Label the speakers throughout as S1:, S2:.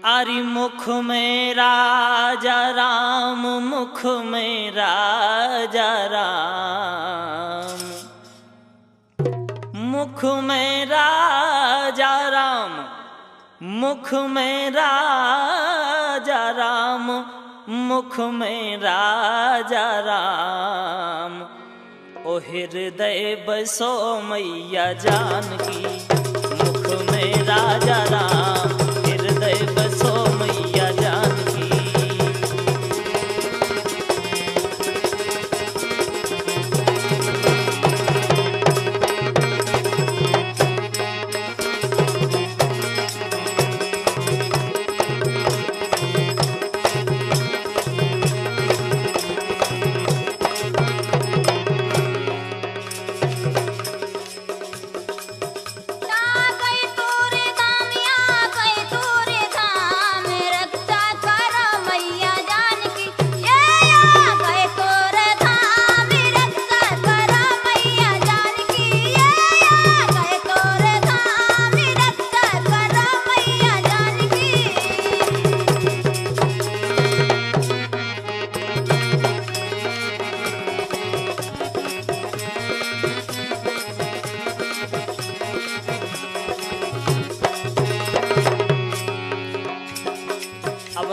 S1: आरी मुख में राजा राम, मुख में राजा राम, मुख में राजा राम, मुख में राजा राम, मुख में राजा राम। ओ हृदय बसो मैया जानकी, मुख में राजा राम, हृदय बसो मैया जानकी।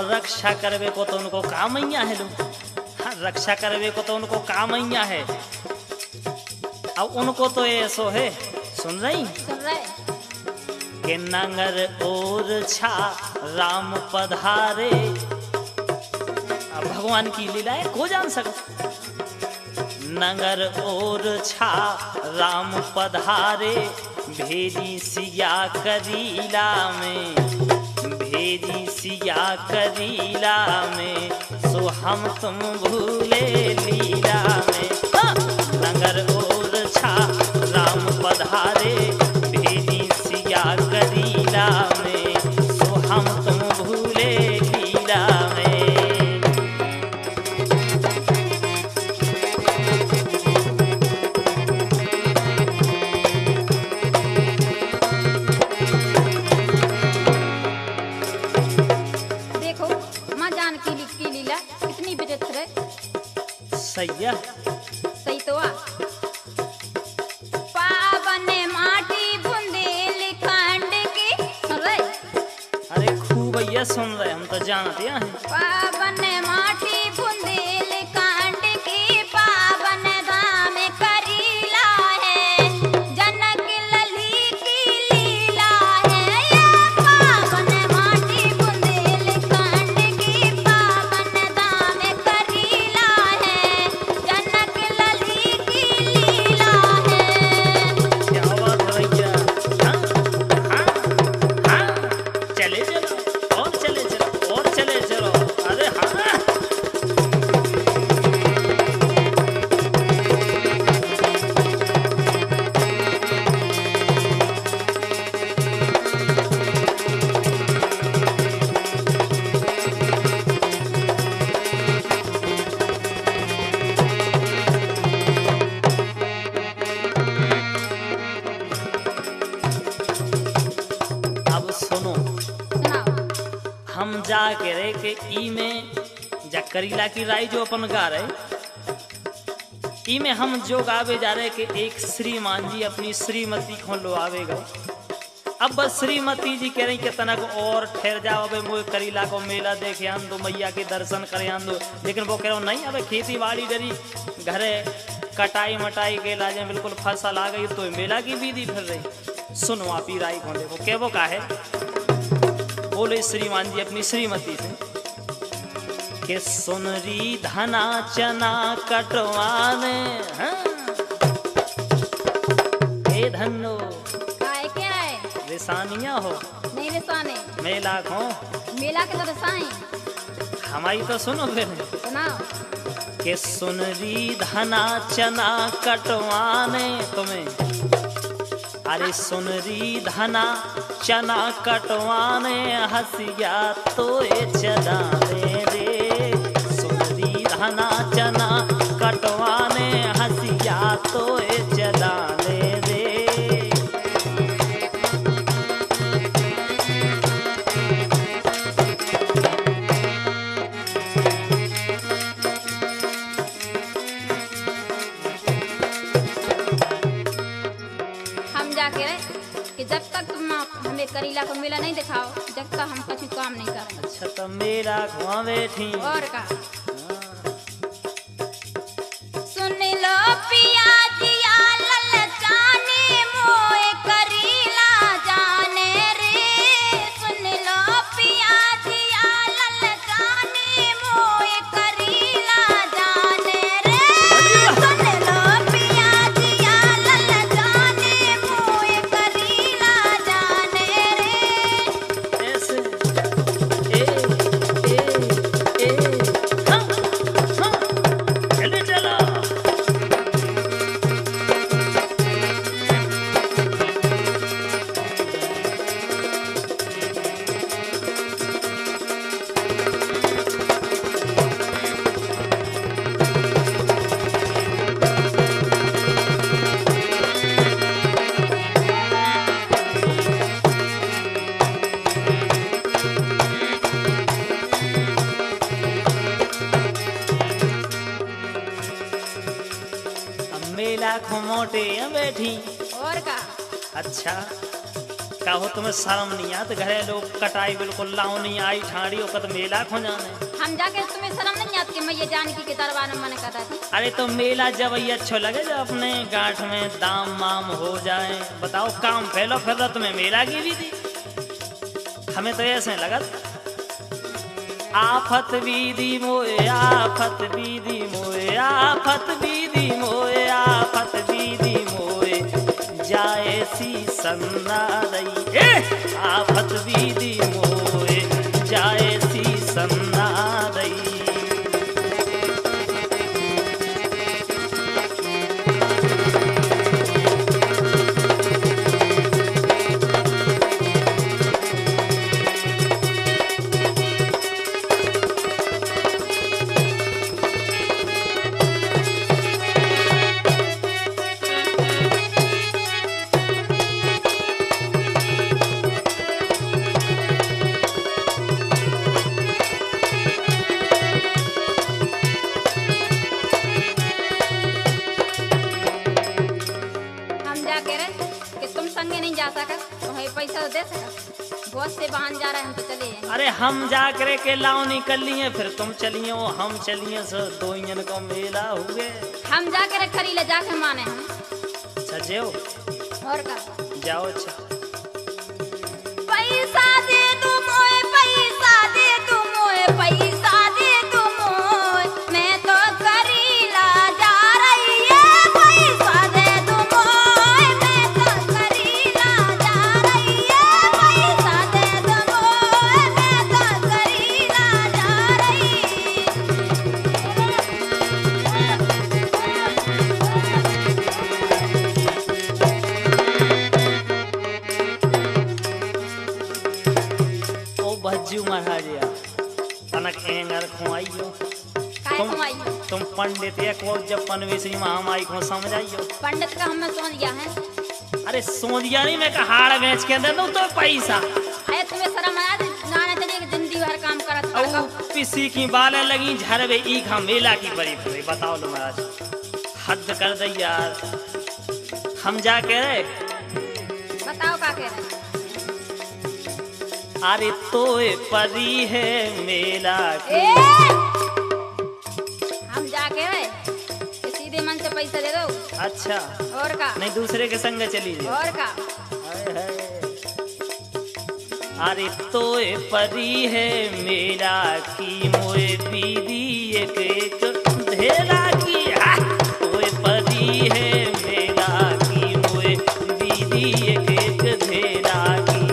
S1: रक्षा करवे को तो उनको काम ही है लोग। हाँ, रक्षा करवे को तो उनको काम ही है। अब उनको तो ऐसो है, सुन रही कि नंगर और छा राम पधारे। अब भगवान की लीला है, को जान सकता। नंगर और छा राम पधारे, भेजी सिया करीला में, भेजी सिया करीला में, सो हम तुम भूले लीला में। नगर और छा राम पधारे, भेजी सिया करीला में, सो हम तुम भूले लीला में। सैया
S2: सही तो पावन माटी बुंदेल खंड की सुन रहे।
S1: अरे खूब भैया सुन रहे, हम तो जानते हैं।
S2: पावन माटी बुंदेल खंड की, पावन धाम करीला है, जनक लली की लीला है। ये पावन माटी बुंदेल खंड की, पावन धाम करीला है, जनक लली की लीला है।
S1: क्या बात है भैया। हाँ, हाँ, हाँ, चले चलो और चले चलो और चले चलो। अरे हाँ, अब सुनो,
S2: सुनाओ।
S1: हम जा के रे के ई में जा करीला की राय जो अपन गा रहे, ई में हम जो गावे जा रहे कि एक श्रीमान जी अपनी श्रीमती को लो आवे गए। अब बस श्रीमती जी कह रही कि तनक और ठहर जाओ, अबे मुझे करीला को मेला देखे आन दो, मैया के दर्शन करे आन दो। लेकिन वो कह रहा नहीं, अबे खेती बाड़ी डरी घरे कटाई मटाई के लाजे बिल्कुल फसल आ गई, तो मेला की विधि फिर रही। सुनो आप ही राय को देखो क्या वो का है। बोले श्रीमान जी अपनी श्रीमती से कि सुनरी धना चना कटवाने, हाँ? हे धनो
S2: काय क्या है?
S1: रिसानियाँ हो,
S2: नहीं रिसाने,
S1: मेला को
S2: मेला के तो रिसाई।
S1: हमारी तो सुनो फिर
S2: सुनाओ।
S1: कि सुनरी धना चना कटवाने तुम्हें, अरे सुनरी धना चना कटवाने, हसिया तो चलाने रे। सुनरी धना चना कटवाने, हसिया तो चलाने रे।
S2: ना हमें करीला को मेला नहीं दिखाओ जब तक हम कुछ काम नहीं करें।
S1: अच्छा तो मेला घुमा बैठी।
S2: और का सुन लो पिया जिया ललचाने मोए करीला जाने रे। सुन लो पिया जिया ललचाने मोए करीला जाने रे। सुन लो पिया जिया ललचाने मोए करीला जाने रे।
S1: ऐसे ए हाँ हाँ चले चलो। अब मेला घुमोटे बैठी।
S2: और का
S1: अच्छा कहो तुम्हें शर्म नहीं आत घरे लोग कटाई बिल्कुल लाओ नहीं आई ठाड़ी ओकत मेला खो जाने।
S2: हम जाके तुम्हें शर्म नहीं आती कि मैं ये जानकी के दरबार में मन करता थी।
S1: अरे तो मेला जब ये अच्छो लगे जब अपने गांठ में दाम माम हो जाए। बताओ काम फैलो फिर रहा तुम्हें मेला की भी थी। हमें तो ऐसे लगत आफत बीदी मोए आफत बीदी मोए आफत बीदी मोए आफत बीदी मोए जाए सी सन्ना दई। आफत बीदी मोए जाए सी सन्ना दई।
S2: हम जाके रहे कि तुम संगे नहीं जा सका तो हमें पैसा तो दे सका। बहुत से बहान जा रहे हैं हम तो चले जाएंगे।
S1: अरे हम जा करे के लाओ निकल लिए फिर तुम चलिए हम चलिए सो दो इंजन को मेला हुए।
S2: हम जाके रहे खरी ले जाके माने हम।
S1: अच्छा जेओ
S2: और का
S1: जाओ। अच्छा
S2: पैसा दे तू मोए पैसा दे तू मोए पैसा दे तू मोए मैं तो करीला जा रही है। पैसा दे तू मोए मैं तो करीला जा रही है। पैसा दे तू मोए मैं तो करीला जा रही।
S1: ओ भज्जू महाराजिया तनक एंगर खुआइयो।
S2: काय
S1: तुम
S2: कमाई
S1: तुम पंडित या को जब पनवेशी महामाई को समझाइयो।
S2: पंडित का हमें सोच गया है।
S1: अरे सोनिया नहीं मैं हाड़ बेच के दे दूं तो पैसा।
S2: अरे तुम्हें शर्म आया गाना चलिए कि जिंदगी भर काम करत
S1: औ
S2: रहो।
S1: किसी की बाले लगी झरवे ई खा मेला की बड़ी बड़ी बताओ लो महाराज हद कर दे यार। हम जाके रे
S2: बताओ का कह रहे हैं।
S1: अरे तोए परी है मेला की।
S2: ए! हम जाके रहे कि सीधे मन से पैसा दे दो।
S1: अच्छा
S2: और का
S1: नहीं दूसरे के संग चली जाए।
S2: और का
S1: हाय हाय। अरे तोए परी है मेरा की मोए दीदी एक एक ढेला की। तोए परी है मेरा की मोए दीदी एक एक ढेला की।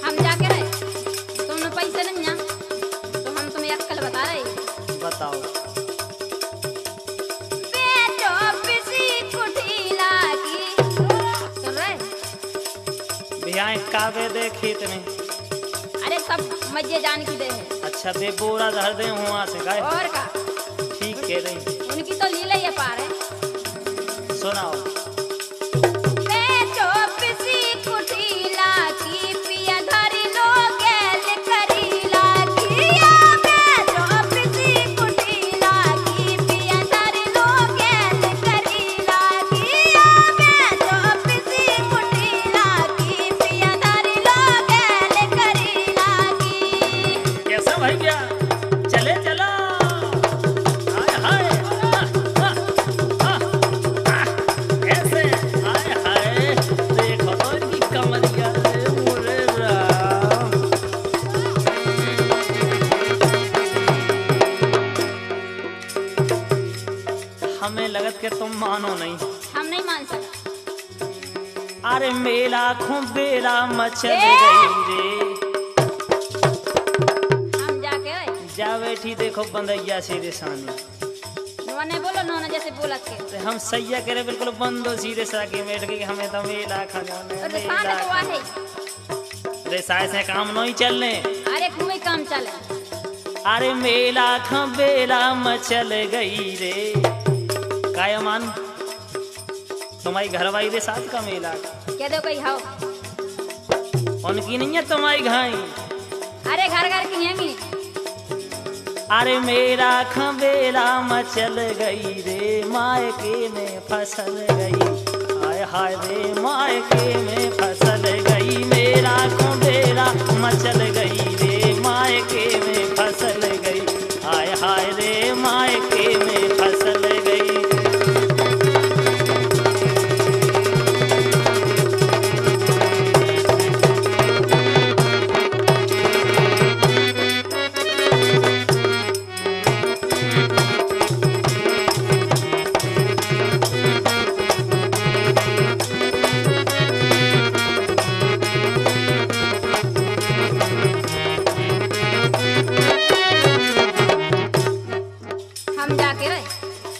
S2: हम जाके रहे तुमने पैसे नहीं ना तो हम तुम्हें अक्कल बता रहे हैं।
S1: बताओ
S2: बेटो पिसी कुठीला की सुन रहे।
S1: भैया कावे दे खेत में।
S2: अरे सब मजे जान की दे है।
S1: अच्छा बे बोरा धर दे वहाँ से गाय।
S2: और का
S1: ठीक कह रही।
S2: उनकी तो लीला ये पार है।
S1: सुनाओ
S2: बेटो पिसी कुठीला की
S1: तुम मानो नहीं।
S2: हम नहीं मान सकते।
S1: अरे मेला बेला मचल
S2: ए!
S1: गई रे।
S2: हम जाके रहे
S1: जा बैठी देखो बंदैया सीधे सामने।
S2: नोने बोलो नोने जैसे बोलत के।
S1: तो हम सैया करे बिल्कुल बंदो सीधे साके बैठ गए हमें तो मेला खजाने
S2: और सामने तो आहे।
S1: रे साय से काम नहीं चलने।
S2: अरे खूब काम चले।
S1: अरे मेला बेला मचल गई रे। कायमान तुम्हारी घरवाली के साथ का मेला
S2: क्या दो कही हाओ।
S1: उनकी नहीं है तुम्हारी घाई।
S2: अरे घर घर की हैंगी।
S1: अरे मेरा खबेला मचल गई रे मायके में फसल गई। हाय हाय रे मायके में फसल गई। मेरा खबेला मचल गई रे मायके में फसल गई। हाय हाय रे मायके में फसल गई।
S2: हम जाके रहे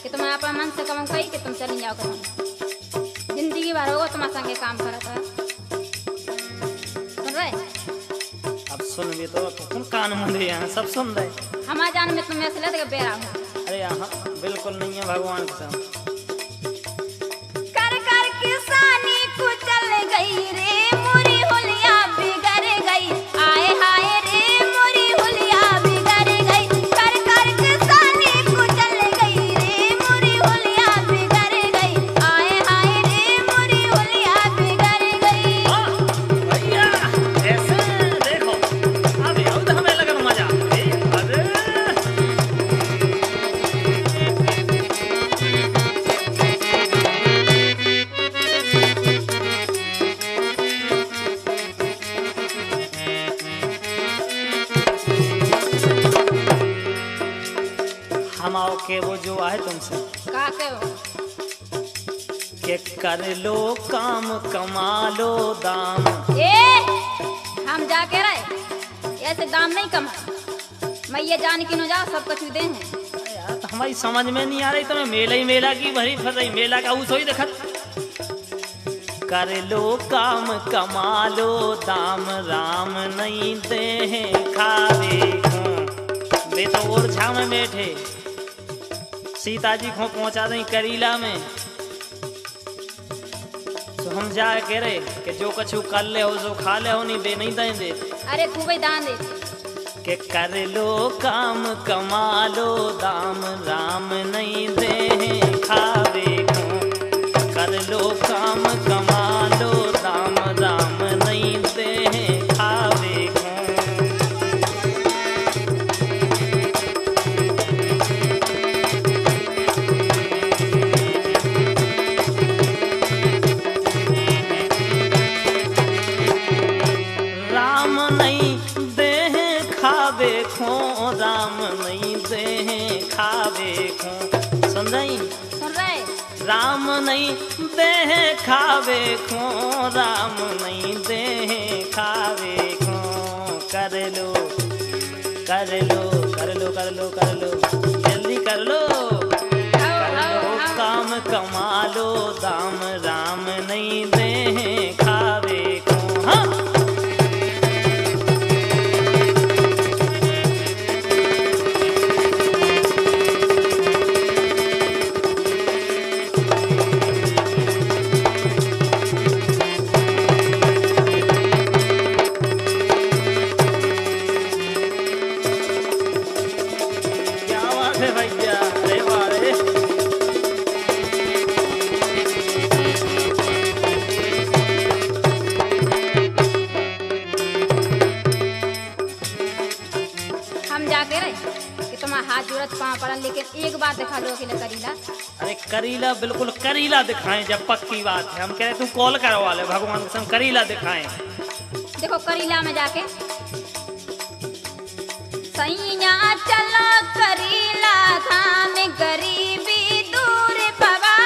S2: कि तुम अपना मन से कम कही कि तुम चली जाओ कहीं। जिंदगी भर होगा तुम्हारे संगे काम करता है। सुन रहे
S1: अब सुन भी तो तुम कान मुंदे यहाँ सब सुन रहे।
S2: हमारे जान में तुम ऐसे लेते बेरा हो।
S1: अरे यहाँ बिल्कुल नहीं है भगवान के साथ।
S2: कर कर किसानी कुचल गई रे मोरी हुलिया बिगड़ गई। आए हाय रे मोरी हुलिया बिगड़ गई। कर कर किसानी कुचल गई रे मोरी हुलिया बिगड़ गई। आए हाय रे मोरी हुलिया बिगड़ गई।
S1: भैया ऐसे देखो अब याद हमें लगन मजा। अरे हम आओ के वो जो आए तुमसे
S2: का के हो
S1: के कर लो काम कमा लो दाम।
S2: ए हम जाके रहे ऐसे दाम नहीं कमा। मैं ये जान के न जाओ सब कुछ दे हैं।
S1: अरे यार तो हमारी समझ में नहीं आ रही। तुम्हें मेला ही मेला की भरी फर रही। मेला का उस ही देखत। कर लो काम कमा लो दाम राम नहीं दे खावे को। बे तो और छा में बैठे सीता जी को पहुंचा दें करीला में। तो हम जा के रहे कि जो कछु कर ले हो जो खा ले हो नहीं बे नहीं दें दे।
S2: अरे खूब ही दान दे।
S1: के कर लो काम कमा लो दाम राम नहीं दे खावे को। कर लो काम कमा लो दाम राम नहीं दे खावे को। राम नहीं दे खावे खो राम नहीं दे खावे खो। सुन रही
S2: सुन रहे
S1: राम नहीं दे खावे खो राम नहीं दे खावे खो। कर लो कर लो कर लो कर लो कर लो जल्दी कर लो। कर लो काम कमा लो दाम राम नहीं दे खावे को। हाँ क्या बात है भैया। अरे वाह रे।
S2: हम जाके रहे कि तुम्हारा हाथ जोड़त पाँव पड़ल लेकिन एक बार दिखा दो अकेले करीला।
S1: अरे करीला बिल्कुल करीला दिखाएं जब पक्की बात है। हम कह रहे तू कॉल करवा ले भगवान के संग करीला दिखाएं।
S2: देखो करीला में जाके सैया चलो करीला धाम गरीबी दूर भगा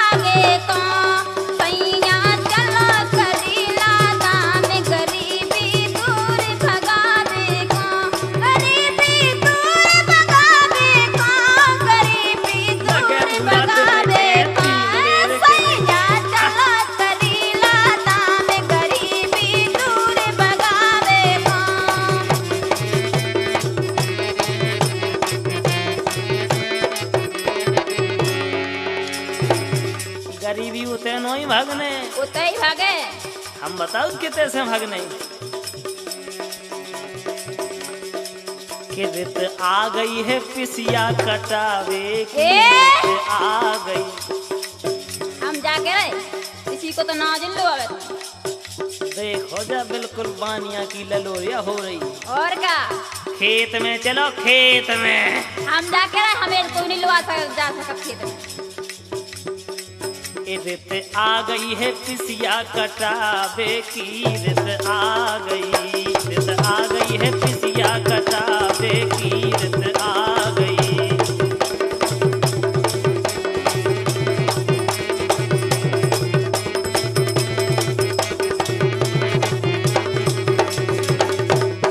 S1: वहीं भागने।
S2: उतई भागे।
S1: हम बताओ कितने से भागने। कि रित आ गई है पिसिया कटावे की रित आ गई।
S2: हम जाके रहे किसी को तो नाजिल लो आवे।
S1: देखो जा बिल्कुल बानिया की ललोरिया हो रही।
S2: और क्या
S1: खेत में चलो खेत में।
S2: हम जाके रहे हमें कोई नहीं लुआ जा सकत खेत में।
S1: रित आ गई है पिसिया कटावे की रित आ गई। रित आ गई है पिसिया कटावे की रित आ गई।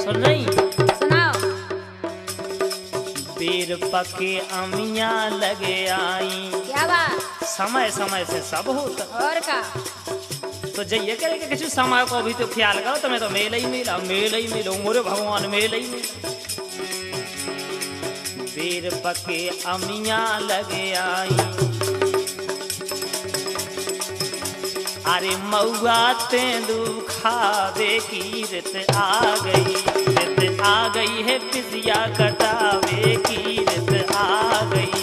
S1: सुन रही?
S2: सुनाओ।
S1: बेर पके अमियां लगे आई।
S2: क्या बात?
S1: समय समय से सब होता।
S2: और का
S1: तो जइए करे कि किसी समय को भी तो ख्याल करो। तुम्हें तो मेला ही मेला मेला ही मेला मोरे भगवान मेला ही मेला। बेर पके अमियां लगे आई। अरे मऊआ तेंदू खावे की रित आ गई। रित आ गई है पिसिया कटावे की रित आ गई।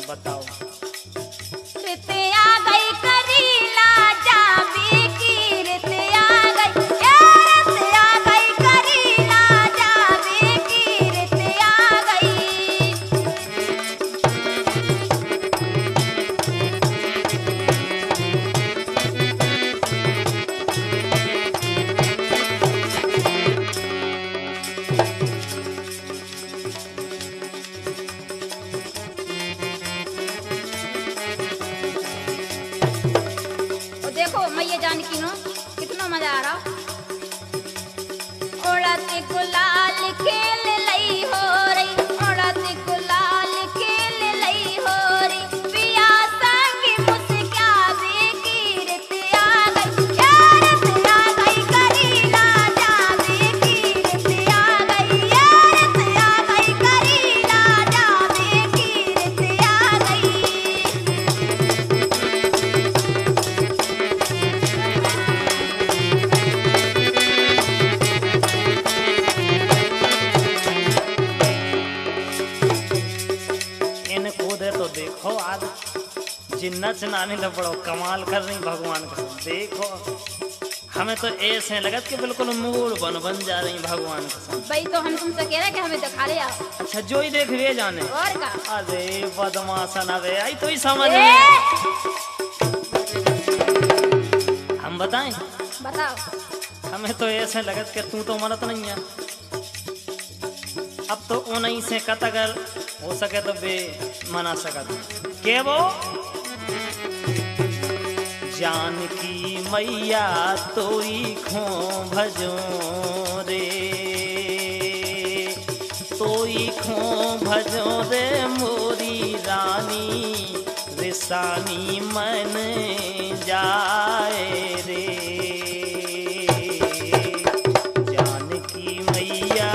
S1: बताओ।
S2: रित आ गई करीला जावे की रित आ गई। रित आ गई करीला जावे की रित आ गई। देखो मैं ये जानकी हूँ कितना मजा आ रहा। उड़त गुलाल खेल लई हो रही। उड़त गुलाल खेल लई हो रही। पिया संग मुस्कावे की रित आ गई। रित आ गई करीला जावे की रित आ गई। रित आ गई करीला जावे की रित आ गई।
S1: तो देखो आज जिन्ना चनाने लग पड़ो कमाल कर रही भगवान का। देखो हमें तो ऐसे लगत कि बिल्कुल मूड बन जा रही भगवान का।
S2: भाई तो हम तुमसे कह रहे कि हमें दिखा ले आओ।
S1: अच्छा जो ही देख वे जाने।
S2: और का?
S1: अरे बदमाशन अबे आई तो ही समझ में। हम बताएं?
S2: बताओ।
S1: हमें तो ऐसे लगत कि तू तो मरत नहीं है। अब तो उन्हीं से कत अगर हो सके तो बे मना सकत के वो जानकी मैया तोई खो भजो रे। तोई खो भजो रे मोरी रानी रिसानी मन जाए रे। जानकी मैया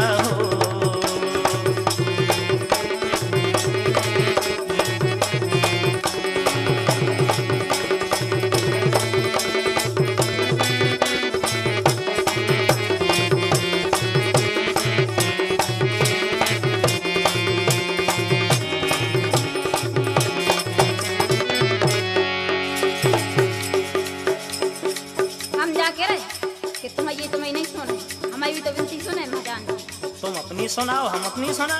S1: तुम अपनी सुनाओ हम अपनी सुना।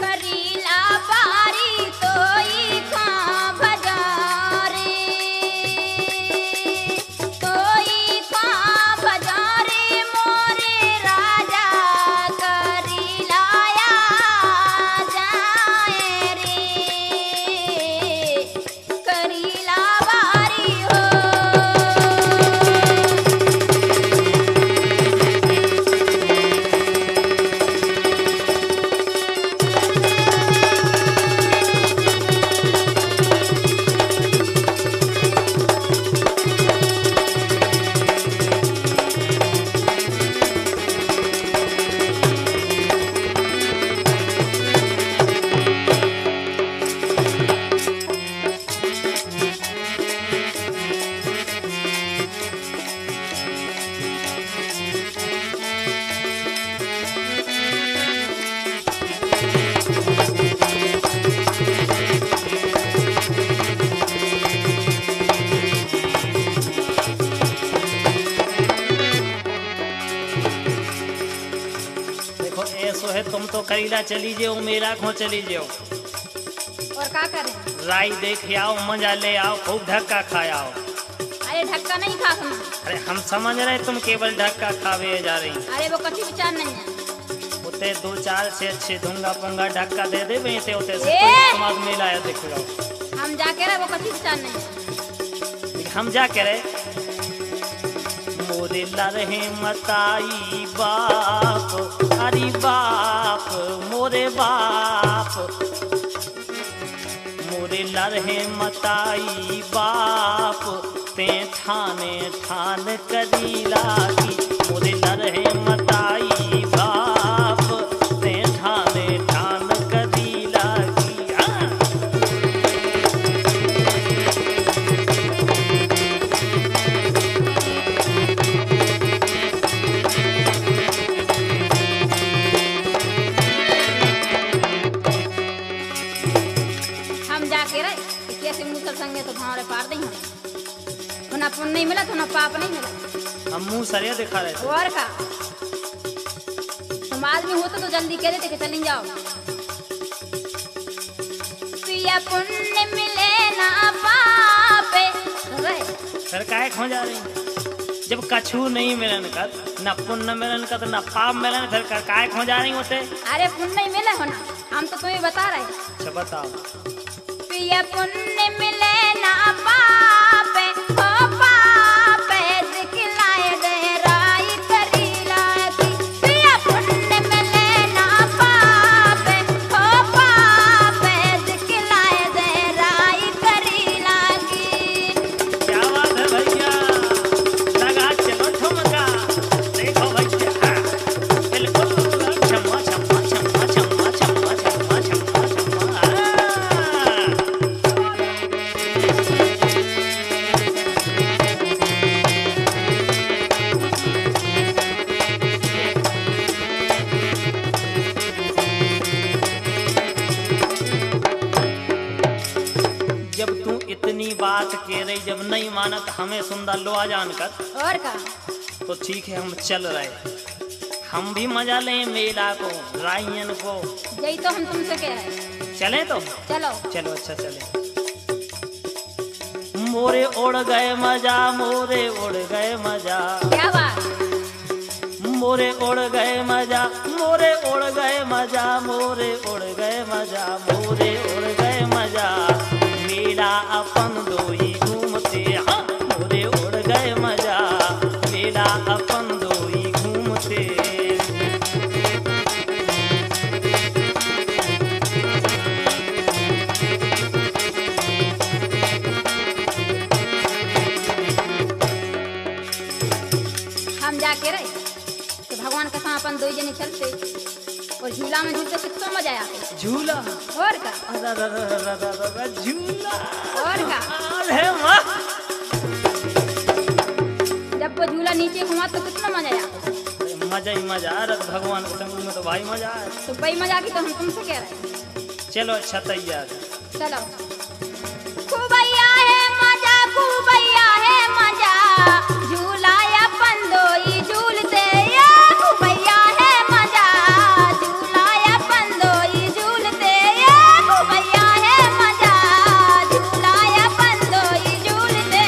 S2: करीला बारी तोई खा भजारे। तोई खा भजारे मोरे राजा करीलाया जाए रे।
S1: तुम तो करीला चली जाओ, मेला खो चली जाओ,
S2: और क्या करें?
S1: राई देख आओ, मजा ले आओ, खूब धक्का खाए आओ।
S2: अरे ढक्का नहीं खा हम।
S1: अरे हम समझ रहे तुम केवल धक्का खावे जा रही।
S2: अरे वो कच्ची विचार नहीं है।
S1: उते 2-4 से अच्छे धुंगा पुंगा धक्का दे दे वहीं ते उते से
S2: ए!
S1: कोई समाज मेला आया देख लो।
S2: हम जाके रहे वो कच्ची विचार नहीं है।
S1: हम जा के रहे मोरे लरहे मताई बाप, अरे बाप मोरे बाप, मोरे लरहे मताई बाप, ते ठाने ठान करीला की, मोरे लरहे मताई बाप, ते ठाने ठान करीला की।
S2: हम जाके रहे कि कैसे मूसल संगे तो भावरे पार नहीं होने। ना पुण्य नहीं मिला तो ना पाप नहीं मिला।
S1: हम मुंह सरिया दिखा रहे थे।
S2: और का समाज में होता तो जल्दी कह देते कि चली जाओ। पिया पुण्य मिले ना पापे रहे।
S1: फिर काहे खो जा रही? जब कछु नहीं मिलन का, ना पुण्य मिलन का तो ना पाप मिलन, फिर काहे खो जा रही होते?
S2: अरे पुण्य नहीं मिले हो ना, हम तो तुम्हें बता रहे।
S1: अच्छा बताओ।
S2: पिया पुण्य मिले ना पापे, ओ पापे दिखलाए दे राई करीला की। पिया पुण्य मिले ना पापे, ओ पापे दिखलाए दे राई करीला की।
S1: क्या बात है भैया, लगा चलो ठुमका, देखो भैया बिल्कुल छम्मा छम्मा छम्मा छम्मा छम्मा छम्मा छम्मा छम्मा। जब तू इतनी बात कह रही, जब नहीं मानत हमें सुंदर लो आ जानकर,
S2: और का
S1: तो ठीक है हम चल रहे। हम भी मजा लें मेला को, रायन को।
S2: यही तो हम तुमसे कह रहे।
S1: चले तो
S2: चलो
S1: चलो, अच्छा चले। मोरे उड़ गए मजा, मोरे उड़ गए मजा,
S2: क्या बात।
S1: मोरे उड़ गए मजा, मोरे उड़ गए मजा, मोरे उड़ गए मजा, मोरे उड़ गए मजा, मेला अपन दोई घूमते। हाँ मोरे उड़ गए मजा, मेला अपन दोई घूमते।
S2: हम जाके रहे तो भगवान के साथ अपन दो जने चलते और झूला में झूलते कितना मजा आया।
S1: झूला,
S2: और का
S1: झूला,
S2: और का
S1: अरे वाह,
S2: जब वो झूला नीचे घुमा तो कितना मजा आया।
S1: मजा ही मजा। रथ भगवान के संग में तो भाई मजा है।
S2: तो भाई मजा की तो हम तुमसे कह रहे।
S1: चलो अच्छा तैयार।
S2: चलो खूबैया है मजा, खूबैया है मजा, झूला अपन दोई झूलते। या खूबैया है मजा, झूला अपन दोई झूलते। या खूबैया है मजा, झूला अपन दोई झूलते।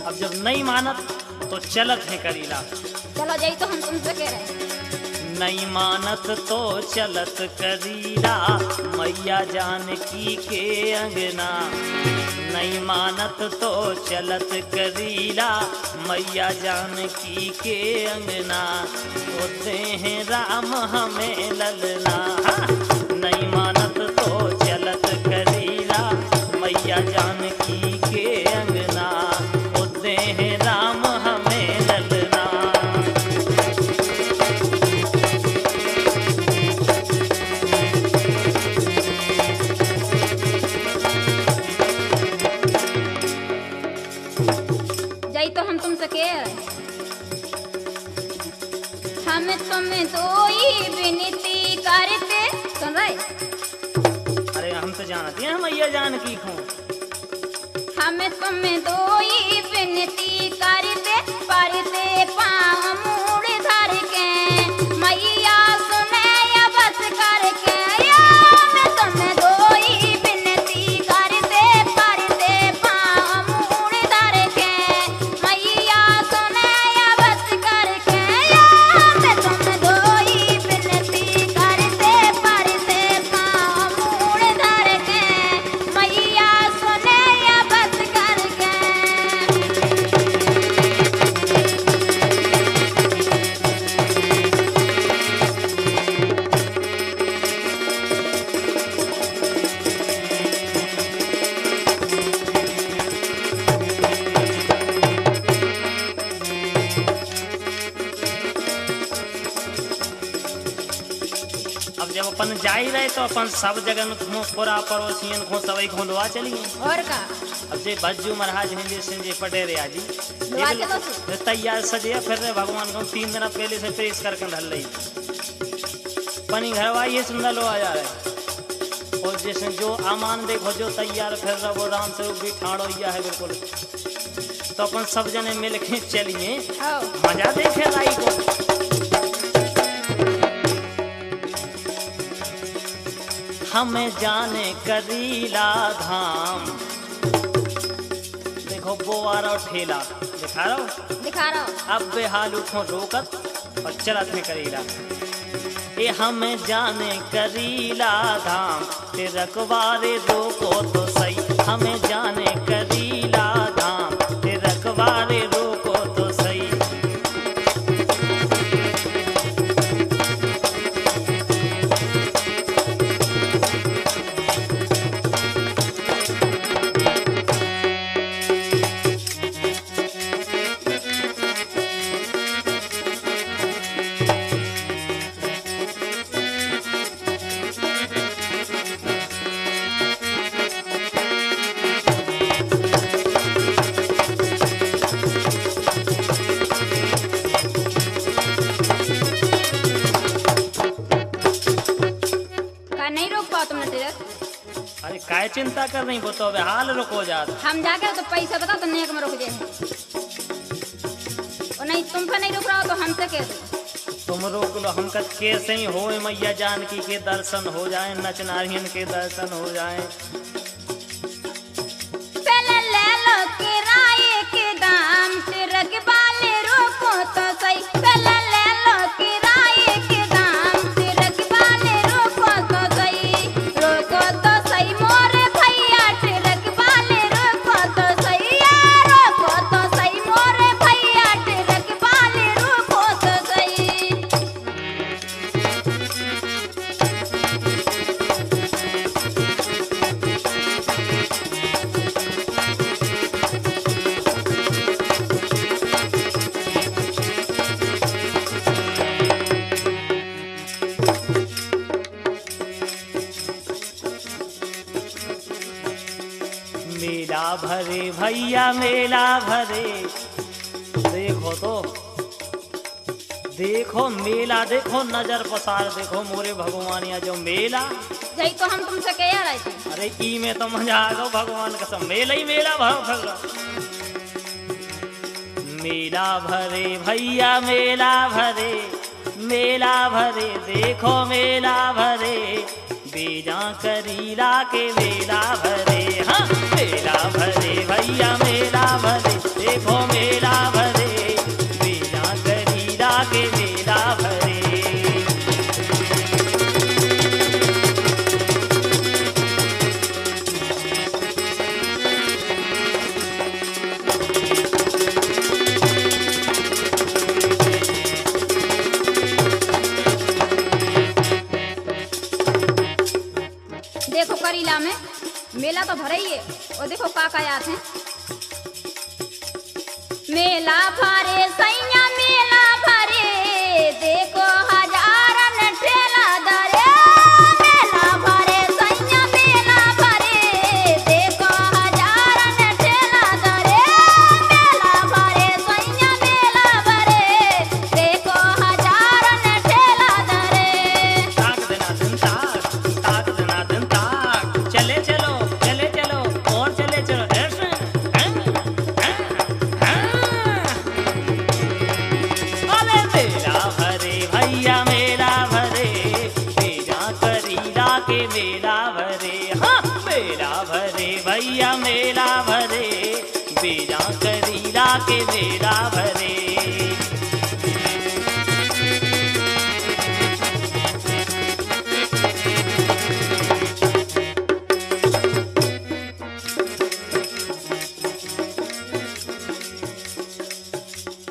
S1: अब जब नहीं मानत तो चलत है करीला।
S2: चलो यही तो हम तुमसे कह रहे।
S1: नहीं मानत तो चलत करीला, मैया जानकी के अंगना। नहीं मानत तो चलत करीला, मैया जानकी के अंगना। होते हैं राम हमें ललना। हाँ। नहीं मानत तो चलत करीला, मैया जानकी के अंगना। होते हैं राम हमें ललना।
S2: हम तुम दो ही विनती करते। सुन रहे?
S1: अरे हम तो जानते हैं मैया जान की खो।
S2: हम तुम दो ही विनती करते, परते पाँव मूड़ धर के, मैया सुने या बस करके। हम तुम दो ही विनती करते, परते पाँव मूड़ धर के, मैया सुने या बस करके। हम तुम दो ही विनती करते, परते पाँव मूड़ धर के, मैया सुने या बस करके।
S1: अब जब अपन जाई रहे तो अपन सब जगह में पूरा पड़ोसियन को सवई घोंडवा चलिए।
S2: और का
S1: अब जे बज्जू महाराज हिंदी सिंह पटेरे आजी
S2: दुआ के तो
S1: तैयार सजे फिर रहे भगवान को 3 दिन पहले से प्रेस करके धल रही पनी घरवा ये सुंदर लो आ जा रहे। और जैसे जो आमान देखो जो तैयार फिर रहा वो राम स्वरूप भी ठाड़ो या है बिल्कुल। तो अपन सब जने मिल के चलिए मजा देखे लाई को। हमें जाने करीला धाम देखो बोआर और ठेला दिखा रहा हूँ
S2: दिखा रहा हूँ।
S1: अब बेहाल उठो रोकत और चलत में करीला। ये हमें जाने करीला धाम ते रखवारे रोको तो सही। हमें जाने करीला धाम ते रखवारे रोको तो सही।
S2: नहीं रोक पाओ तुमने टेलर?
S1: अरे काय चिंता कर रही वो तो अब हाल रुको जात।
S2: हम जाकर तो पैसा बताओ तो नेक में रुक जाए। और नहीं तुम पे नहीं रुक रहा हो तो हमसे कैसे?
S1: तुम रोक लो हम कद कैसे ही हो मैया जानकी के दर्शन हो जाए नच नारियन के दर्शन हो जाए।
S2: पहले ले लो किराए के दाम से रखवाले रोको तो सही। पहले ले लो किराए के दाम से रखवाले रोको तो सही। रोको तो सही मोरे भैया से रखवाले रोको तो सही। रोको तो सही मोरे भैया से रखवाले रोको तो सही।
S1: मेला भरे भैया मेला भरे देखो तो देखो मेला देखो नजर पसार देखो मोरे भगवानिया जो मेला।
S2: जही तो हम तुमसे कह रहे थे।
S1: अरे ई में तो मजा आ गो भगवान का सब मेला ही मेला भर मेला भरे भैया मेला भरे मेला भरे देखो मेला भरे बेजा करीला के मेला भरे। हाँ मेला भरे भैया मेला भरे देखो मेला भरे बेजा करीला के मेला भरे।
S2: देखो करीला में मेला तो भरा ही है। और देखो काका याद है मेला भरे सैया मेला भरे देखो हजारन ठेला धरे। मेला भरे सैया मेला भरे देखो हजारन ठेला धरे। मेला भरे सैया मेला भरे देखो हजारन
S1: मेरा भरे।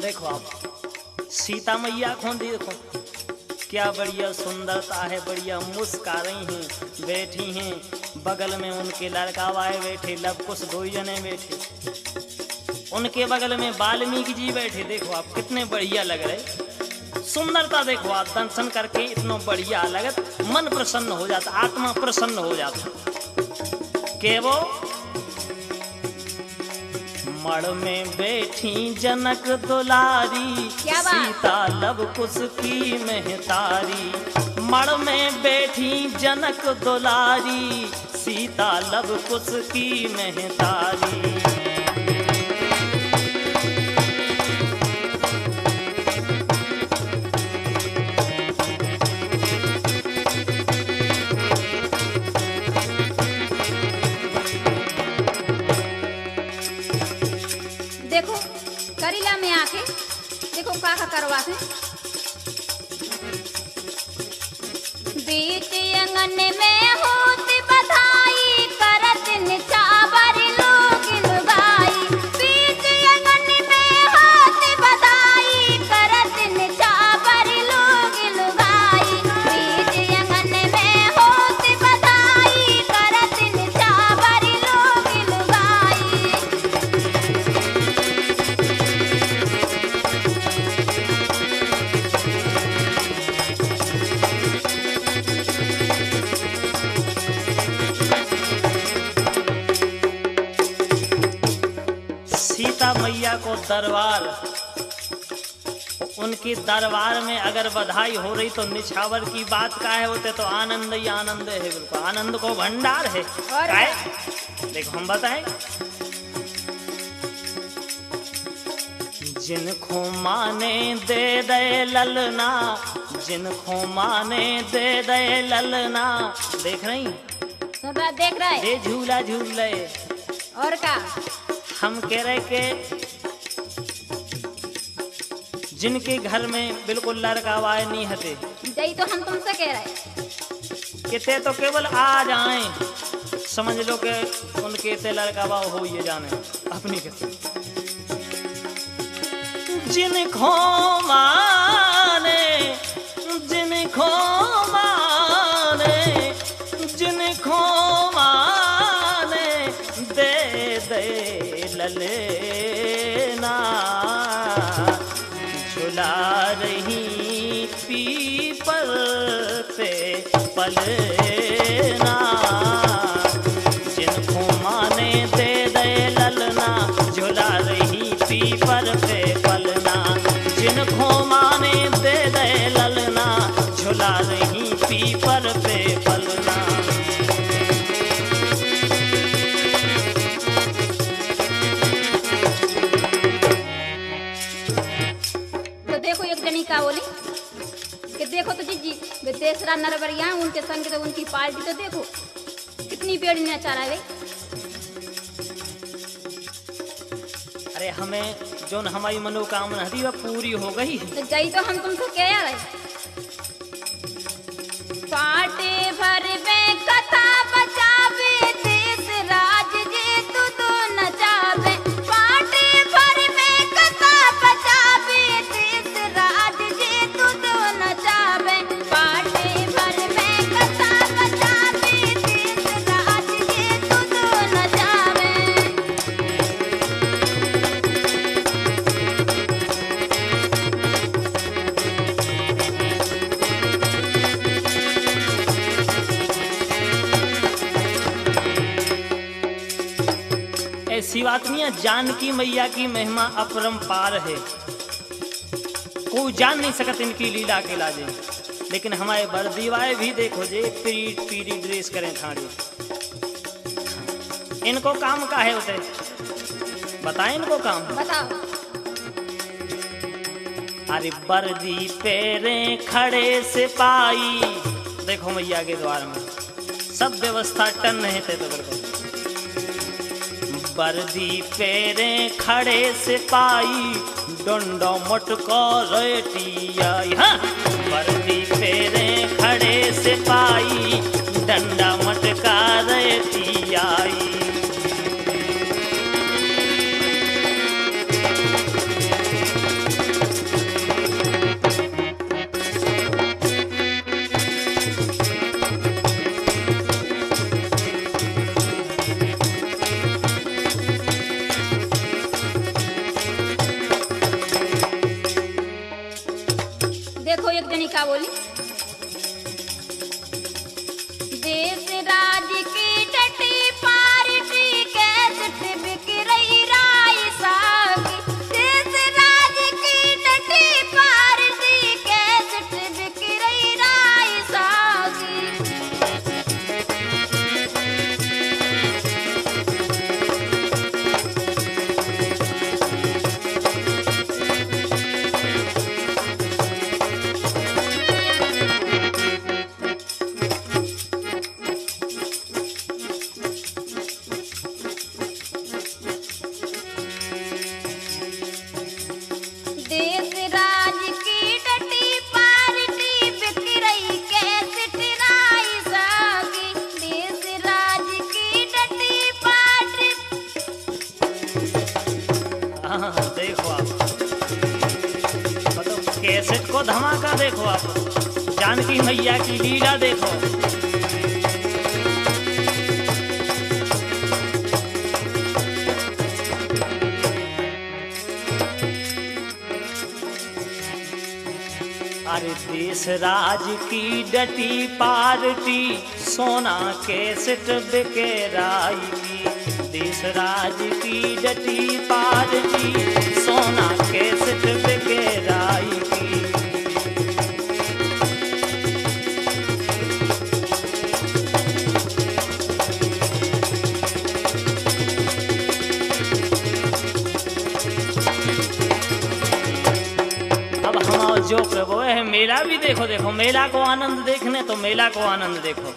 S1: देखो आप सीता मैया को देखो, क्या बढ़िया सुंदरता है, बढ़िया मुस्का रही हैं, बैठी हैं, बगल में उनके लड़कावाए बैठे, लव कुश दो जने बैठे, उनके बगल में वाल्मीकि जी बैठे। देखो आप कितने बढ़िया लग रहे, सुंदरता देखो आप, दर्शन करके इतना बढ़िया लगत, मन प्रसन्न हो जाता, आत्मा प्रसन्न हो जाता। के वो मड़ में बैठी जनक दुलारी, सीता लव कुश की महतारी। मड़ में बैठी जनक दुलारी, सीता लव कुश की महतारी।
S2: देखो करीला में आके देखो का करवा थे, बीच अंगन में होती बधाई, करत निचावर लोग लुगाई। बीच अंगन में होती बधाई, करत निचावर लोग लुगाई। बीच अंगन में होती बधाई, करत निचावर लोग लुगाई।
S1: सीता मैया को दरबार, उनके दरबार में अगर बधाई हो रही तो निछावर की बात का है, होते तो आनंद ही आनंद है, बिल्कुल आनंद को भंडार है। देखो हम बताएं, जिनको माने दे दे ललना, जिनको माने दे दे ललना। देख रही,
S2: सब देख रहे
S1: ये झूला झूल रहे।
S2: और का
S1: हम कह रहे कि जिनके घर में बिल्कुल लड़का वाय नहीं हते,
S2: यही तो हम तुमसे कह रहे,
S1: किते तो केवल आ जाएं, समझ लो कि उनके ते लड़का वाव हो ये जाने अपनी किस्मत। जिनको माने, जिनको माने, जिनको माने दे दे ललना। झुला रही पीपल पे पलना, जिनको माने दे दे ललना। झुला रही पीपल पे पलना, जिनको माने दे दे ललना। झुला रही पीपल पे पलना।
S2: देखो एक जनी का बोली कि देखो तो जी विदेशरा नरबरिया उनके संग तो उनकी पार्टी तो देखो कितनी बेड़ी नचा रहा है।
S1: अरे हमें जो हमारी मनोकामना थी वह पूरी हो गई।
S2: तो गई तो हम तुमसे कह रहे, पाटे भर में कथा बचावे, देश राज जे तू तो नचावे। पाटे भर में कथा बचावे, देश राज जे तू तो नचावे। पाटे भर में कथा बचावे, देश राज जे तू तो नचावे।
S1: ऐसी बात नहीं है, जानकी मैया की महिमा अपरंपार है, कोई जान नहीं सकता इनकी लीला के लाजे। लेकिन हमारे बरदीवाए भी देखो जे पीरी पीरी ड्रेस करें थाड़ी, इनको काम का है होते, बताएं इनको काम।
S2: बताओ।
S1: अरे बर्दी पेरे खड़े सिपाही, देखो मैया के द्वार में सब व्यवस्था टन नहीं थे तो बिल्कुल। वर्दी पेरे खड़े सिपाही डंडा मटका रेटिया। हाँ, वर्दी पेरे खड़े सिपाही डंडा मटका रेटिया।
S2: देखो एक जनी का बोली, देश राज की टटी पार्टी कैसे बिक रही राई सागी। देश राज की टटी पार्टी कैसे बिक रही राई सागी। देश राज की टटी पार्टी बिक रही कैसे राई सागी। देश राज की टटी पार्टी।
S1: हाँ, देखो आप, मतलब कैसेट को धमाका देखो आप, जानकी मैया की लीला देखो। अरे देश राज की डटी पार्टी सोना कैसेट बिके राई की। देश राज की डटी पार्टी सोना कैसेट बिके राई की। अब हम जो प्रभु है मेला भी देखो, देखो मेला को आनंद देखने तो मेला को आनंद देखो।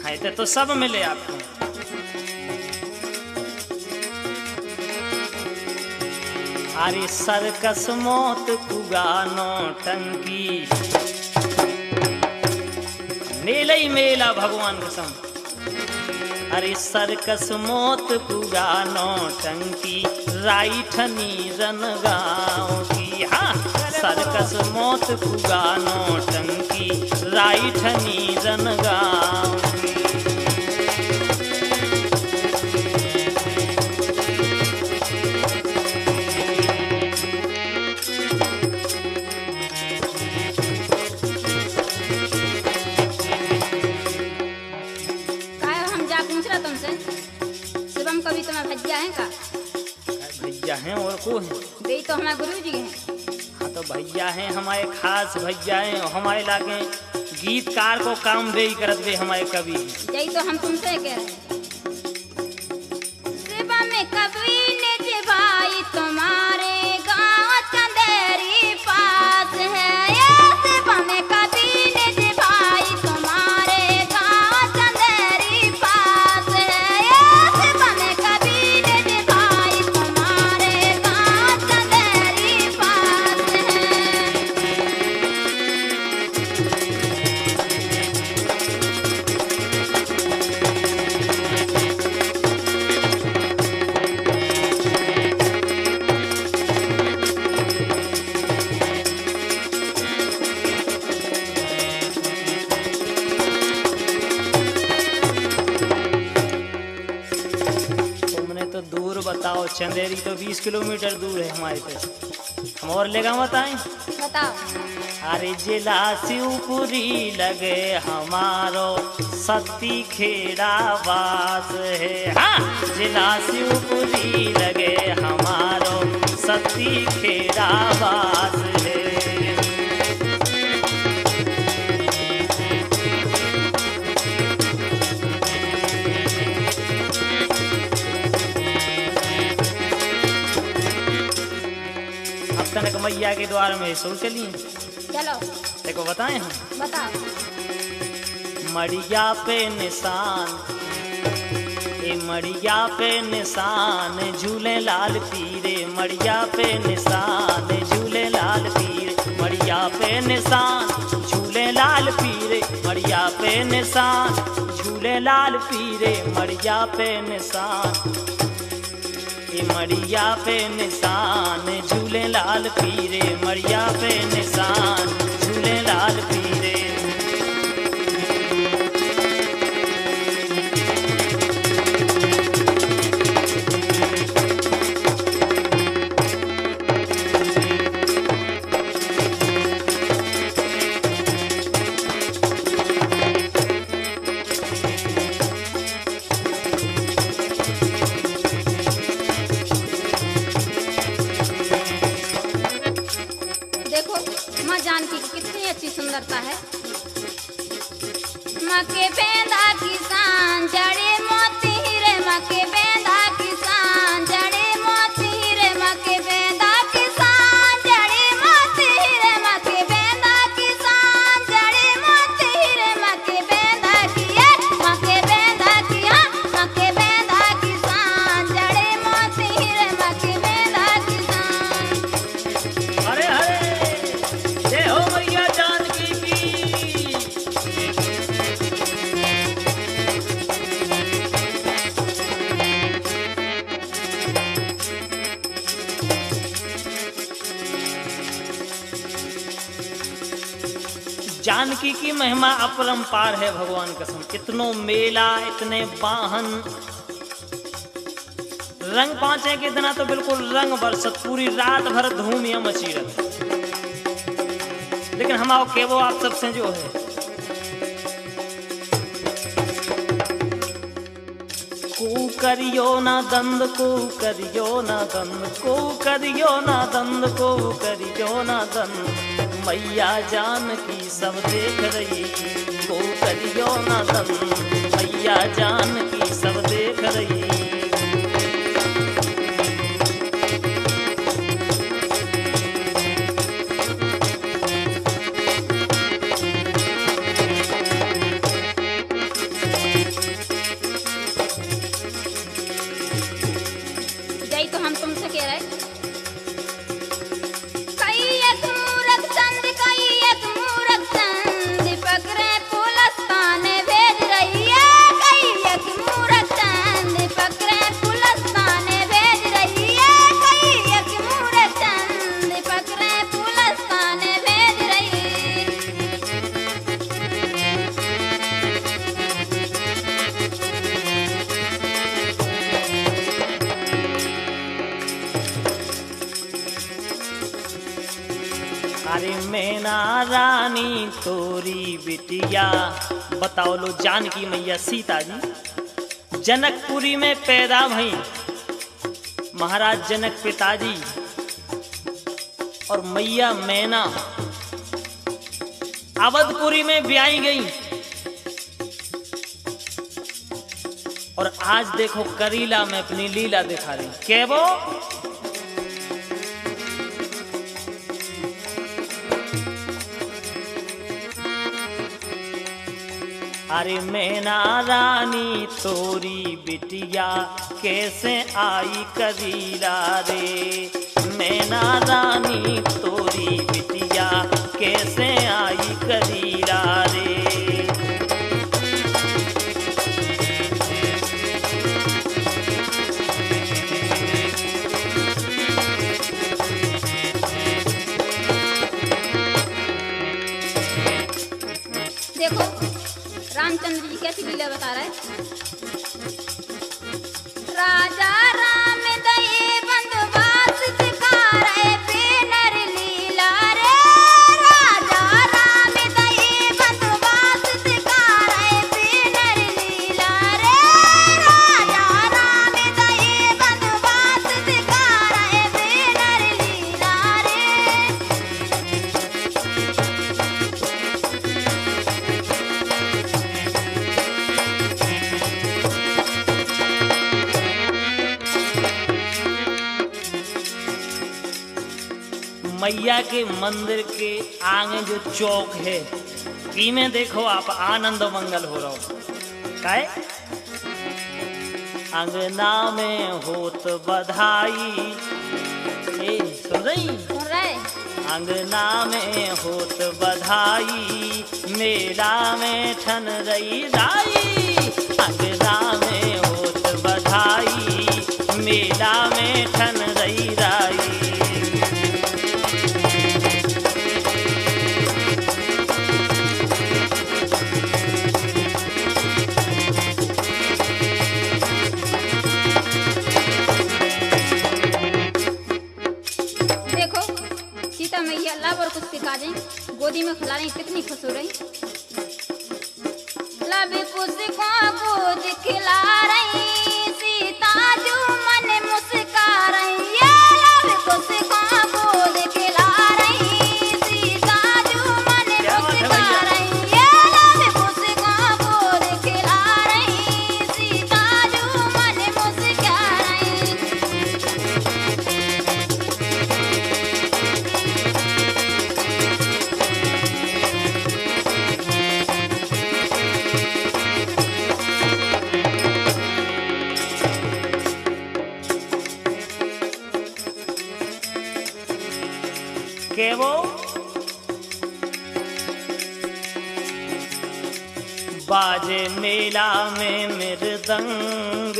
S1: है तो सब मिले आपको। अरे सर्कस मौत कुगानो टंकी, मेला ही मेला भगवान कसम। अरे सर्कस मौत कुगानो टंकी राइठनी रनगांव की। हाँ, सर्कस मौत कुगानो टंकी राइठनी रनगांव की।
S2: हम जा पूछ रहा तुमसे, शिवम कभी तुम्हें भैया है का?
S1: भैया हैं और को हैं?
S2: वे तो हमारे गुरु जी हैं।
S1: हाँ, तो भैया हैं हमारे खास भैया हैं। हमारे लागे गीतकार को काम दे ही करत दे हमारे कवि।
S2: यही तो हम तुमसे कह रहे हैं। शिवम कवि निज भाई तुम्हारे गाँव चंदेरी पास है। ये शिवम कवि निज भाई तुम्हारे गाँव चंदेरी पास है। ये शिवम कवि निज भाई तुम्हारे गाँव चंदेरी पास है।
S1: तो दूर बताओ, चंदेरी तो 20 किलोमीटर दूर है हमारे पे। हम और लेगा बताएं?
S2: बताओ।
S1: अरे जिला शिवपुरी लगे हमारो सती खेड़ा वास है। हाँ, जिला शिवपुरी लगे हमारो सती खेड़ा वास है। तनक मैया के द्वार में सो चलिए।
S2: चलो
S1: देखो बताएं हम।
S2: बताओ।
S1: मड़िया पे निशान ए मड़िया पे निशान झूले लाल पीरे, मड़िया पे निशान झूले लाल पीरे, मड़िया पे निशान झूले लाल पीरे, मड़िया पे निशान झूले लाल पीरे, मड़िया पे निशान, ए मड़िया पे निशान झूले लाल पीरे, मड़िया पे निशान झूले लाल पीरे।
S2: देखो माँ जानकी की कितनी अच्छी सुंदरता है। मके बेंदा किसान जड़े मोती हीरे, मके बेंदा किसान जड़े मोती हीरे, मके बेंदा किसान जड़े मोती हीरे, मके बेंदा किसान जड़े मोती हीरे, मके बेंदा किए मके बेंदा किया, मके बेंदा किसान जड़े मोती हीरे, मके बेंदा किसान।
S1: अरे हरे जय हो मैया जानकी की। जानकी की महिमा अपरंपार है भगवान कसम। इतनो मेला, इतने वाहन, रंग पांचे के दिन तो बिल्कुल रंग बरसत, पूरी रात भर धूम या मची रहे। लेकिन हम आओ के वो आप सबसे जो है को करियो ना दंद, को करियो ना दंद, को करियो ना दंद, को करियो ना दंद, मैया जानकी सब देख रही, को करियो ना दंद, मैया जानकी सब देख रही।
S2: जय तो हम तुमसे कह रहे कई एक मूरख चंद, कई एक मूरख चंद पकड़े पुलस्ताने भेज रही है, कई एक मूरख चंद पकड़े पुलस्ताने भेज रही है, कई एक मूरख चंद पकड़े पुलस्ताने भेज रही।
S1: अरे मैना रानी तोरी बिटिया, बताओ लो जानकी मैया सीता जी जनकपुरी में पैदा भई। महाराज जनक पिताजी और मैया मैना अवधपुरी में ब्याई गई। और आज देखो करीला में अपनी लीला दिखा रही। क्या वो अरे मैना रानी तोरी बिटिया कैसे आई करीला रे, मैना रानी तोरी बिटिया कैसे आई करीला रे।
S2: देखो रामचंद्र जी कैसी लीला बता रहे। राजा राम दये बंदवास सिखारे बेनर लीला रे, राजा राम दये बंदवास सिखारे बेनर लीला रे, राजा राम दये बंदवास सिखारे बेनर लीला रे।
S1: मैया के मंदिर के आगे जो चौक है, में देखो आप आनंद मंगल हो रहा हो। काय अंगना में होत बधाई। ए सुन रही?
S2: सुन रहे?
S1: अंगना में होत बधाई, मेला में ठन रही राई। अंगना में होत बधाई, मेला में ठन रही राई।
S2: देखो सीता मैया लब और कुछ सिखा दें, गोदी में खिला रही, कितनी खुश हो रही। लब कुछ को गोद खिला रही, सीता जो मन मुस्का रही। ये लब कुछ को गोद खिला रही, सीता जो मन मुस्का रही। ये लब कुछ को गोद खिला रही, सीता जो मन मुस्का रही।
S1: के वो बाजे मेला में मृदंग,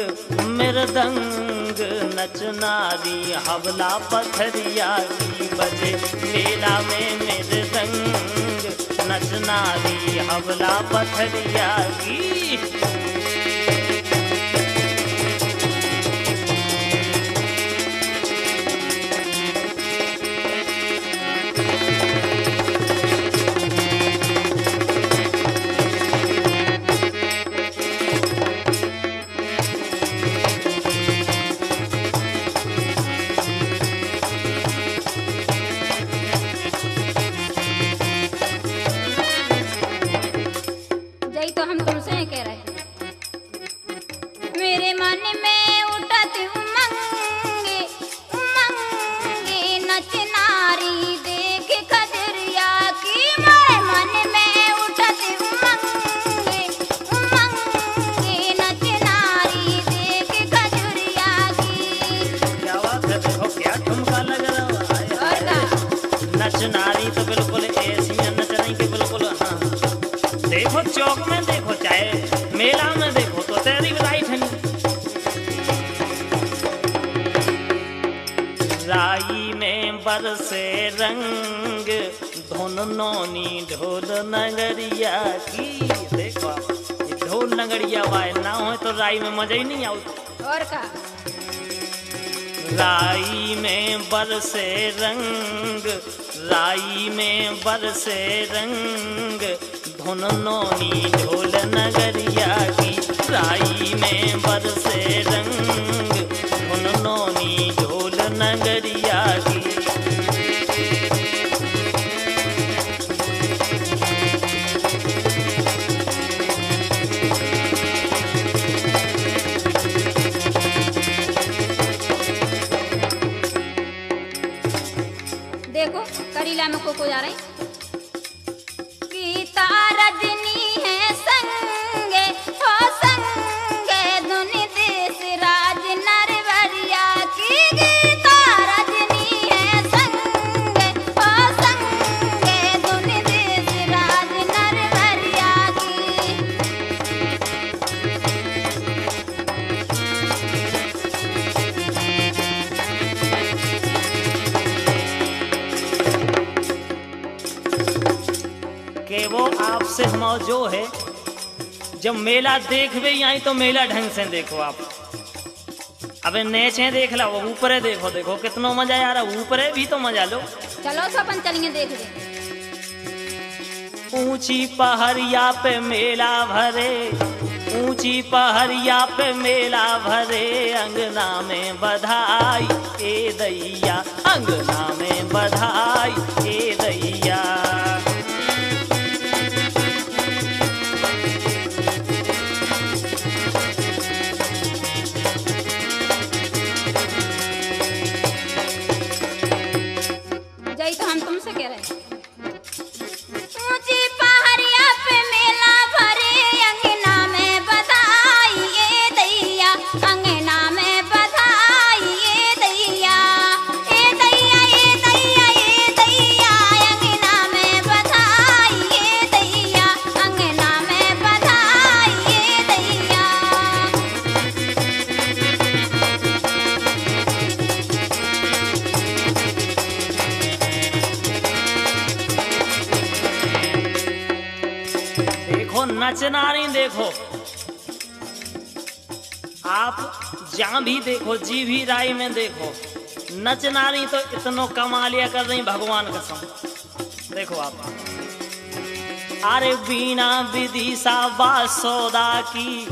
S1: मृदंग नचनारी हवला पथरिया की। बजे मेला में मृदंग नचनारी हवला पथरिया की।
S2: यही तो हम तुमसे कह रहे हैं। मेरे मन में उठत उमंगे, उमंगे नच नारी देख खजरिया की। मेरे मन में उठत उमंगे, उमंगे नच नारी देख खजरिया की।
S1: क्या बात है, देखो क्या ठुमका लग रहा है।
S2: और का
S1: नच नारी तो बिल्कुल ऐसी है, नच रही कि बिल्कुल। हाँ देखो चौक में देखो, चाहे मेला में देखो, तो तेरी बधाई ठनी। राई में बरसे रंग, धुन नौनी ढोल नगरिया की। देखो ये ढोल नगरिया वाय ना हो तो राई में मजा ही नहीं आता।
S2: और का
S1: राई में बरसे रंग, राई में बरसे रंग, धुन नौनी ढोल नगरिया की। राई में बरसे रंग, धुन नौनी ढोल नगरिया की।
S2: देखो करीला में कोको जा रही। गीता रजनी है संगे, हो संगे दुनि देश राज नरवरिया की। गीता रजनी है संगे, हो संगे दुनि देश राज नरवरिया की।
S1: के वो आपसे मौजो है। जब मेला देखबे आई तो मेला ढंग से देखो आप। अबे नीचे देख ला, वो ऊपरे देखो, देखो कितना मजा आ रहा। ऊपरे भी तो मजा लो।
S2: चलो तो अपन चलेंगे देख ले।
S1: ऊंची पहाड़िया पे मेला भरे, ऊंची पहाड़िया पे मेला भरे। अंगना में बधाई ए दैया, अंगना में बधाई ए दैया।
S2: यही तो हम तुमसे कह रहे हैं। ऊंची पहाड़िया पे मेला भरे, अंगना में बधाई ए दैया, अंगना
S1: वो नचनारी देखो, आप जहां भी देखो, जी भी राय में देखो, नचनारी तो इतनो कमालिया कर रही भगवान कसम। देखो आप, अरे बीना विदिशा बासोदा की,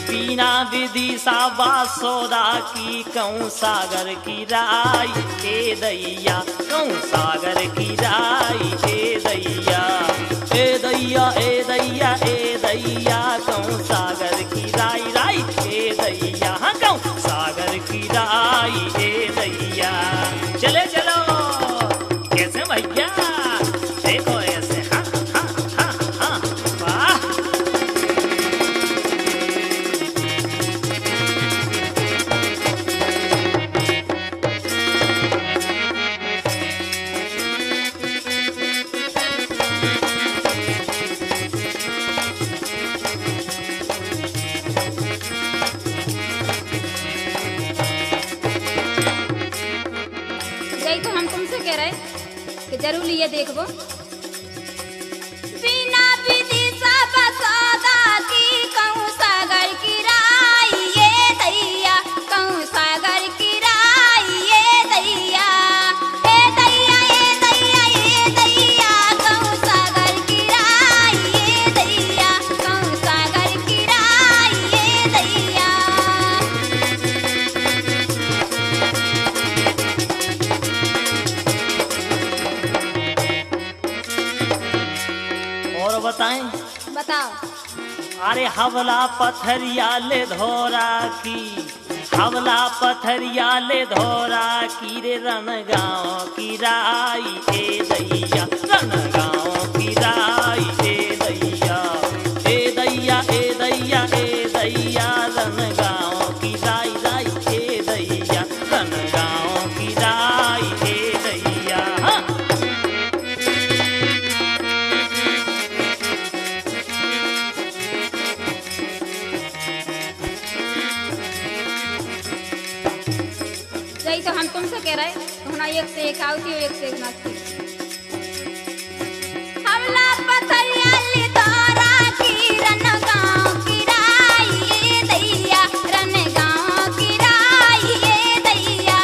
S1: बीना विदिशा बासोदा की, कहूँ सागर की राई ए दैया, कहूँ सागर की राई ए दैया, ए दैया ए दैया ए दैया, कहूँ सागर की राई राई ए दैया, हाँ कहूँ सागर की राई ए दैया। चले चलो कैसे भैया, देखो ऐसे, हाँ हाँ हाँ हाँ, वाह।
S2: यही तो हम तुमसे कह रहे कि जरूर लिए देखो। बिना विदिशा बसोदा की, कहूँ सागर की राई ये दैया, कहूँ सागर की राई ये दैया, ए दैया ए दैया ए दैया, कहूँ सागर की राई ये दैया, कहूँ सागर की राई ये दैया।
S1: और बताएं,
S2: बताओ।
S1: अरे हवला पथरिया ले धोरा की, हवला पथरिया ले धोरा की, रे रणगांव की राई ए दैया, रणगांव की राई ए दैया, ए दैया ए दैया ए दैया, रणगांव की राई राई ए दैया, रणगांव की राई ए दैया। हाँ।
S2: यही तो हम तुमसे कह रहे होना, एक से एक आवती हो, एक से एक नाचती। हमला पथरिया ले धोरा की, रणगांव की राई ए दैया, रणगांव की राई ए दैया,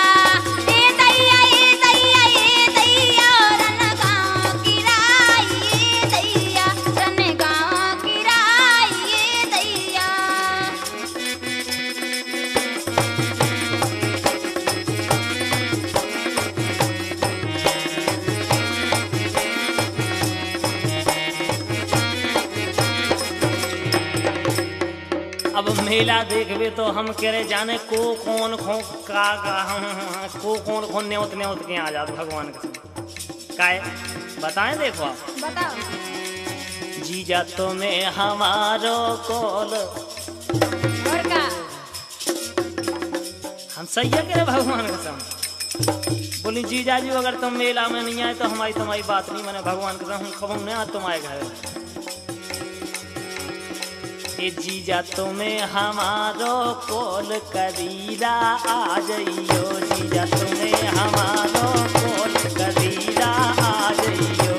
S2: ए दैया ए दैया ए दैया, रणगांव की राई ए दैया, रणगांव की राई ए दैया।
S1: अब मेला देखबे तो हम कह रहे जाने को कौन खो का हम को कौन कौन न्योत न्योत के आ जाते भगवान के संग काहे बताएं। देखो आप,
S2: बताओ।
S1: जीजा तुम्हें हमारो कॉल,
S2: और का
S1: हम सही है कह रहे भगवान के संग। बोली जीजा जी अगर तुम मेला में नहीं आए तो हमारी तुम्हारी बात नहीं माने भगवान के संग, हम कब नहीं आ तुम्हारे घर। ए जीजा तुम्हें हमारो कॉल करीला आ जइयो, जीजा तुम्हें हमारो कॉल करीला आ जइयो।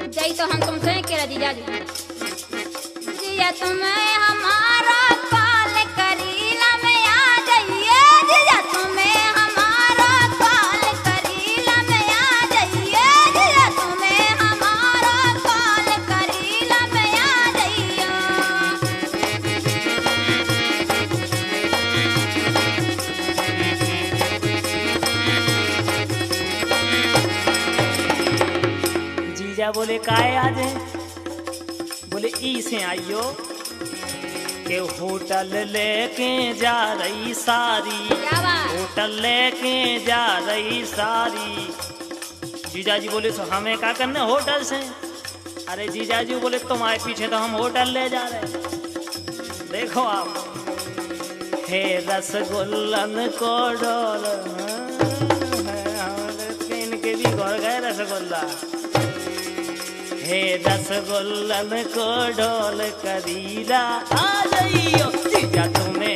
S2: जय तो हम तुमसे कह रहे जीजा जी, जीजा तुम्हें हमारा कॉल करीला में आ जाइए, जीजा तुम्हें हमारा कॉल करीला में आ जाइए, जीजा तुम्हें हमारा कॉल करीला में आ जाइए।
S1: जीजा बोले काहे आज बोले ई से आइयो के होटल लेके जा रही सारी,
S2: क्या बात?
S1: होटल लेके जा रही सारी। जीजा जी बोले तो हमें क्या करने होटल से। अरे जीजा जी बोले तुम्हारे पीछे तो हम होटल ले जा रहे। देखो आप, हे रसगुल्लन को डोल, इनके भी घर गए रसगुल्ला। हे रसगुल्लन को डोल करीला आ जाइयो, जा तुम्हें